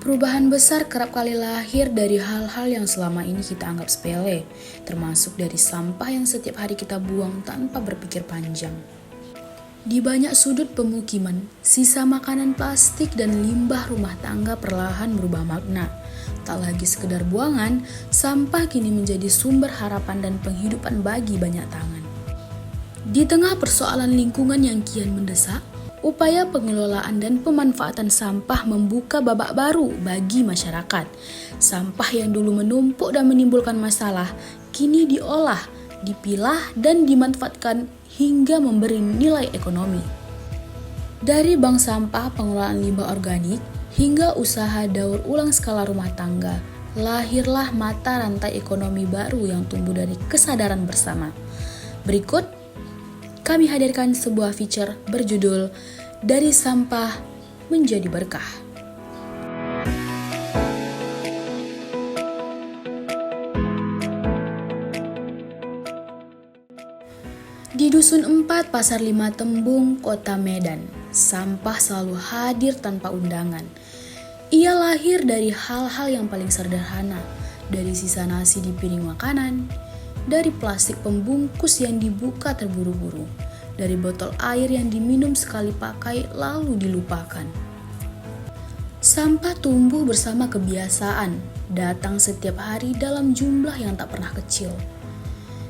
Perubahan besar kerap kali lahir dari hal-hal yang selama ini kita anggap sepele, termasuk dari sampah yang setiap hari kita buang tanpa berpikir panjang. Di banyak sudut pemukiman, sisa makanan plastik dan limbah rumah tangga perlahan berubah makna. Tak lagi sekedar buangan, sampah kini menjadi sumber harapan dan penghidupan bagi banyak tangan. Di tengah persoalan lingkungan yang kian mendesak, upaya pengelolaan dan pemanfaatan sampah membuka babak baru bagi masyarakat. Sampah yang dulu menumpuk dan menimbulkan masalah, kini diolah, dipilah, dan dimanfaatkan hingga memberi nilai ekonomi. Dari bank sampah pengelolaan limbah organik hingga usaha daur ulang skala rumah tangga, lahirlah mata rantai ekonomi baru yang tumbuh dari kesadaran bersama. Berikut, kami hadirkan sebuah feature berjudul Dari Sampah Menjadi Berkah. Di Dusun 4, Pasar 5 Tembung, Kota Medan, sampah selalu hadir tanpa undangan. Ia lahir dari hal-hal yang paling sederhana, dari sisa nasi di piring makanan, dari plastik pembungkus yang dibuka terburu-buru, dari botol air yang diminum sekali pakai lalu dilupakan. Sampah tumbuh bersama kebiasaan, datang setiap hari dalam jumlah yang tak pernah kecil.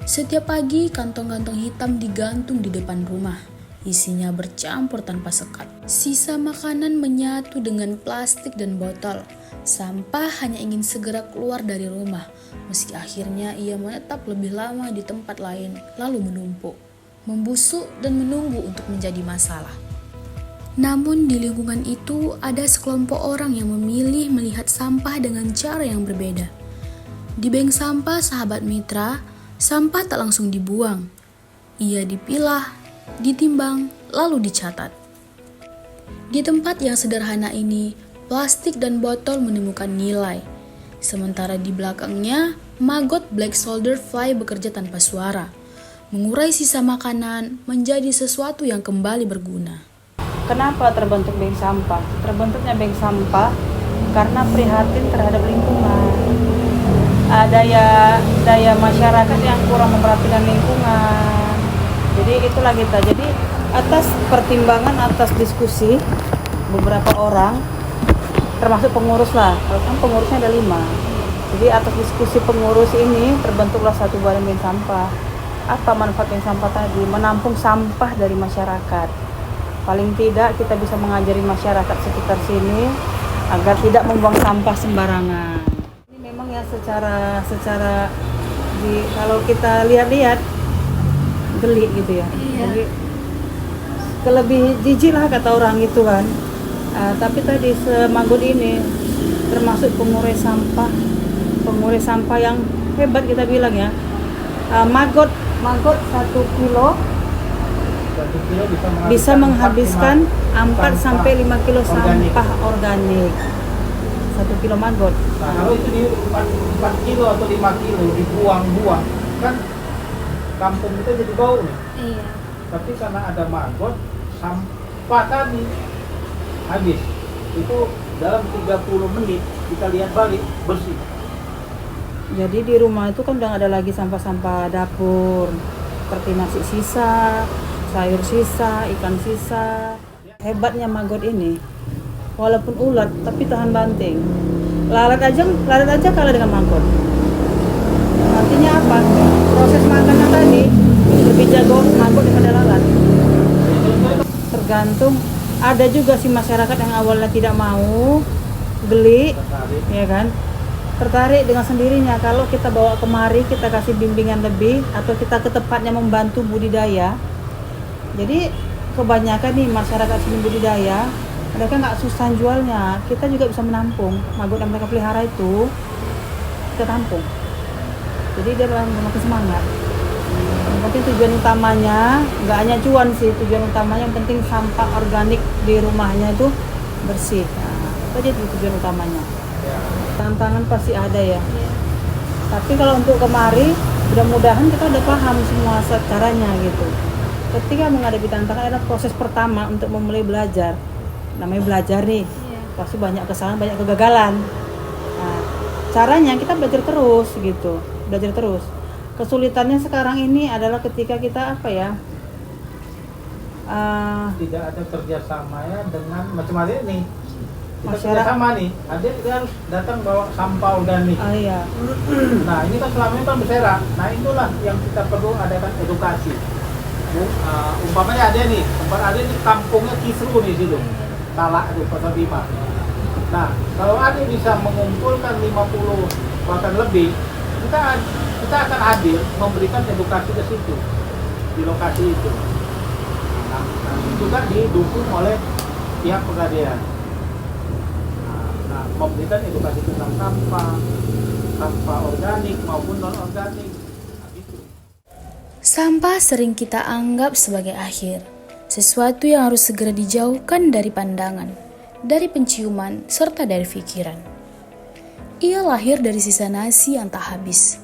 Setiap pagi kantong-kantong hitam digantung di depan rumah, isinya bercampur tanpa sekat. Sisa makanan menyatu dengan plastik dan botol. Sampah hanya ingin segera keluar dari rumah, meski akhirnya ia menetap lebih lama di tempat lain lalu menumpuk, membusuk dan menunggu untuk menjadi masalah. Namun di lingkungan itu ada sekelompok orang yang memilih melihat sampah dengan cara yang berbeda. Di bank sampah Sahabat Mitra, sampah tak langsung dibuang. Ia dipilah, ditimbang, lalu dicatat. Di tempat yang sederhana ini, plastik dan botol menemukan nilai. Sementara di belakangnya, maggot black soldier fly bekerja tanpa suara, mengurai sisa makanan menjadi sesuatu yang kembali berguna. Kenapa terbentuk bank sampah? Terbentuknya bank sampah karena prihatin terhadap lingkungan. Daya masyarakat yang kurang memperhatikan lingkungan. Jadi itulah kita. Jadi atas pertimbangan, atas diskusi beberapa orang, termasuk pengurus lah. Kalau kan pengurusnya ada 5. Jadi atas diskusi pengurus ini terbentuklah satu badan bank sampah. Apa manfaat bank sampah tadi? Menampung sampah dari masyarakat. Paling tidak kita bisa mengajari masyarakat sekitar sini agar tidak membuang sampah sembarangan. Ini memang ya secara kalau kita lihat-lihat geli gitu ya. Jadi kelebih jijik lah kata orang itu kan. Tapi tadi semanggut ini termasuk pengurai sampah yang hebat kita bilang ya. Maggot 1 kilo bisa menghabiskan 4-5 kilo sampah organik. 1 kilo maggot. Nah, kalau itu di 4 kilo atau 5 kilo dibuang-buang, kan kampung kita jadi bau nih. Iya. Tapi karena ada maggot, sampah tadi habis. Itu dalam 30 menit kita lihat balik bersih. Jadi di rumah itu kan udah gak ada lagi sampah-sampah dapur, seperti nasi sisa, sayur sisa, ikan sisa. Hebatnya maggot ini, walaupun ulat tapi tahan banting. Lalat aja kalah dengan maggot. Artinya apa? Proses makannya tadi lebih jago maggot daripada lalat. Tergantung. Ada juga sih masyarakat yang awalnya tidak mau, geli, ya kan? Tertarik dengan sendirinya. Kalau kita bawa kemari, kita kasih bimbingan lebih, atau kita ke tempatnya membantu budidaya. Jadi kebanyakan nih masyarakat sini budidaya, mereka nggak susah jualnya. Kita juga bisa menampung maggot yang mereka pelihara itu, kita tampung. Jadi dia makin semangat. Yang penting tujuan utamanya nggak hanya cuan sih, tujuan utamanya yang penting sampah organik di rumahnya itu bersih. Nah, itu aja tujuan utamanya. Tantangan pasti ada ya. Tapi kalau untuk kemari, mudah-mudahan kita udah paham semua caranya gitu. Ketika menghadapi tantangan adalah proses pertama untuk memulai belajar. Namanya belajar nih. pasti banyak kesalahan, banyak kegagalan. Nah, caranya kita belajar terus gitu, belajar terus. Kesulitannya sekarang ini adalah ketika kita Tidak ada kerjasama ya dengan macam ada nih. Kita Masyarakat. kerjasama nih, ada dia harus datang bawa sampah organik. Iya. Nah ini kan selama ini kan berserakan. Nah itulah yang kita perlu adakan edukasi. Umpamanya ada nih, tempat ada nih kampungnya Kisru nih situ, Talak itu Pasar 5. Nah kalau ada bisa mengumpulkan 50 bahkan lebih, kita akan hadir memberikan edukasi ke situ di lokasi itu. Nah, juga didukung oleh pihak pegadaian. Nah, memberikan edukasi tentang sampah organik maupun non organik. Nah, gitu. Sampah sering kita anggap sebagai akhir, sesuatu yang harus segera dijauhkan dari pandangan, dari penciuman, serta dari pikiran. Ia lahir dari sisa nasi yang tak habis,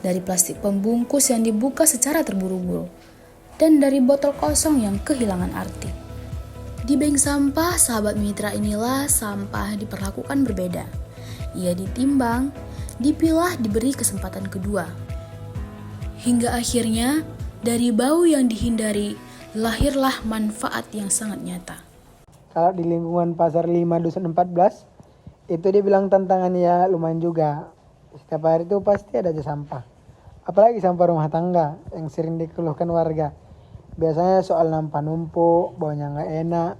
dari plastik pembungkus yang dibuka secara terburu-buru, dan dari botol kosong yang kehilangan arti. Di bank sampah, sahabat mitra inilah sampah diperlakukan berbeda. Ia ditimbang, dipilah, diberi kesempatan kedua. Hingga akhirnya, dari bau yang dihindari, lahirlah manfaat yang sangat nyata. Kalau di lingkungan Pasar 5 Dusun 14, itu dia bilang tantangannya lumayan juga. Setiap hari itu pasti ada aja sampah. Apalagi sampah rumah tangga yang sering dikeluhkan warga. Biasanya soal sampah numpuk, baunya nggak enak.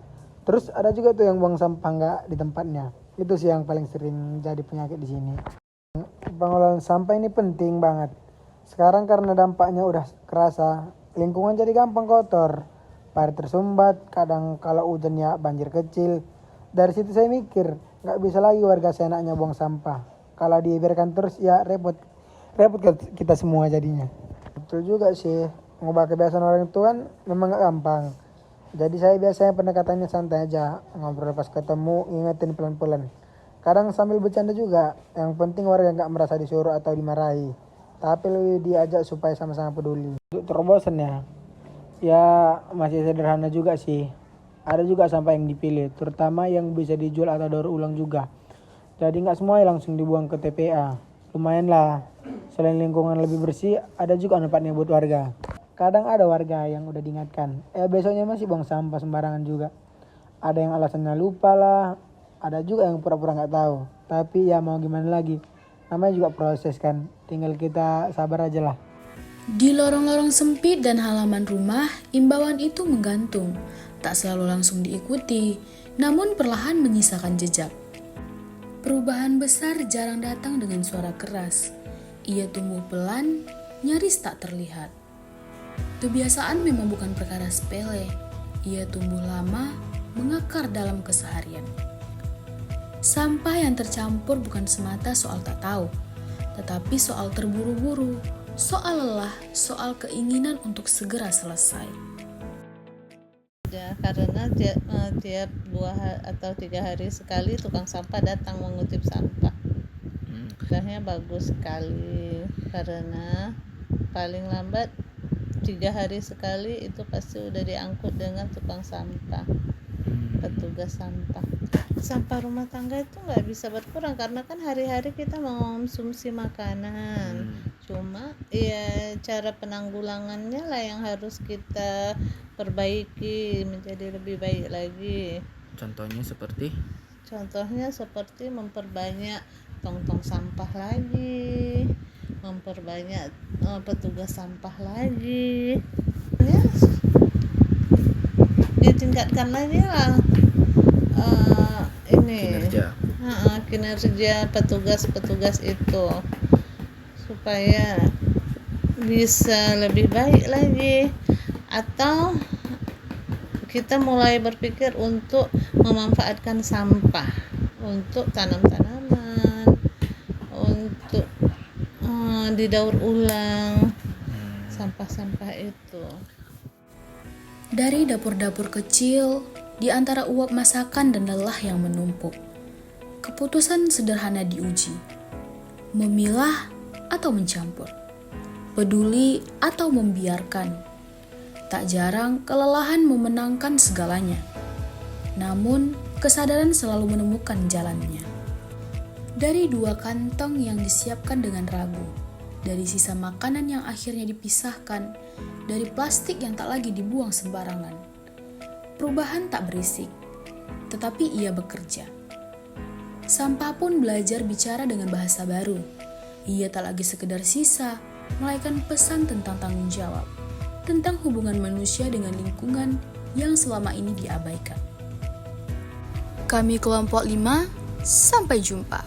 Terus ada juga tuh yang buang sampah nggak di tempatnya. Itu sih yang paling sering jadi penyakit di sini. Pengelolaan sampah ini penting banget. Sekarang karena dampaknya udah kerasa, lingkungan jadi gampang kotor. Air tersumbat, kadang kalau hujannya banjir kecil. Dari situ saya mikir, nggak bisa lagi warga seenaknya buang sampah. Kalau dibiarkan terus ya repot kita semua jadinya. Betul juga sih. Mengubah kebiasaan orang itu kan memang gak gampang. Jadi saya biasanya pendekatannya santai aja, ngobrol pas ketemu, ingetin pelan-pelan. Kadang sambil bercanda juga, yang penting warga gak merasa disuruh atau dimarahi. Tapi lebih diajak supaya sama-sama peduli. Untuk terobosan ya masih sederhana juga sih. Ada juga sampah yang dipilih, terutama yang bisa dijual atau daur ulang juga. Jadi gak semuanya langsung dibuang ke TPA. Lumayan lah, selain lingkungan lebih bersih, ada juga manfaatnya buat warga. Kadang ada warga yang udah diingatkan, besoknya masih buang sampah sembarangan juga. Ada yang alasannya lupa lah, ada juga yang pura-pura gak tahu. Tapi ya mau gimana lagi, namanya juga proses kan, tinggal kita sabar aja lah. Di lorong-lorong sempit dan halaman rumah, imbauan itu menggantung. Tak selalu langsung diikuti, namun perlahan menyisakan jejak. Perubahan besar jarang datang dengan suara keras. Ia tumbuh pelan, nyaris tak terlihat. Kebiasaan memang bukan perkara sepele. Ia tumbuh lama, mengakar dalam keseharian. Sampah yang tercampur bukan semata soal tak tahu, tetapi soal terburu-buru, soal lelah, soal keinginan untuk segera selesai. Ya, karena tiap 2 atau 3 hari sekali tukang sampah datang mengutip sampah. Udahnya bagus sekali, karena paling lambat 3 hari sekali itu pasti udah diangkut dengan tukang sampah, petugas sampah. Sampah rumah tangga itu nggak bisa berkurang karena kan hari-hari kita mengonsumsi makanan. Cuma ya cara penanggulangannya lah yang harus kita perbaiki menjadi lebih baik lagi. Contohnya seperti memperbanyak tong-tong sampah lagi, memperbanyak petugas sampah lagi, ya ditingkatkan lagi lah kinerja petugas itu supaya bisa lebih baik lagi, atau kita mulai berpikir untuk memanfaatkan sampah untuk tanam-tanaman, untuk didaur ulang sampah-sampah itu. Dari dapur-dapur kecil, di antara uap masakan dan lelah yang menumpuk, keputusan sederhana diuji. Memilah atau mencampur, peduli atau membiarkan. Tak jarang kelelahan memenangkan segalanya. Namun, kesadaran selalu menemukan jalannya. Dari 2 kantong yang disiapkan dengan ragu, dari sisa makanan yang akhirnya dipisahkan, dari plastik yang tak lagi dibuang sembarangan. Perubahan tak berisik, tetapi ia bekerja. Sampah pun belajar bicara dengan bahasa baru. Ia tak lagi sekedar sisa, melainkan pesan tentang tanggung jawab, tentang hubungan manusia dengan lingkungan yang selama ini diabaikan. Kami kelompok 5, sampai jumpa.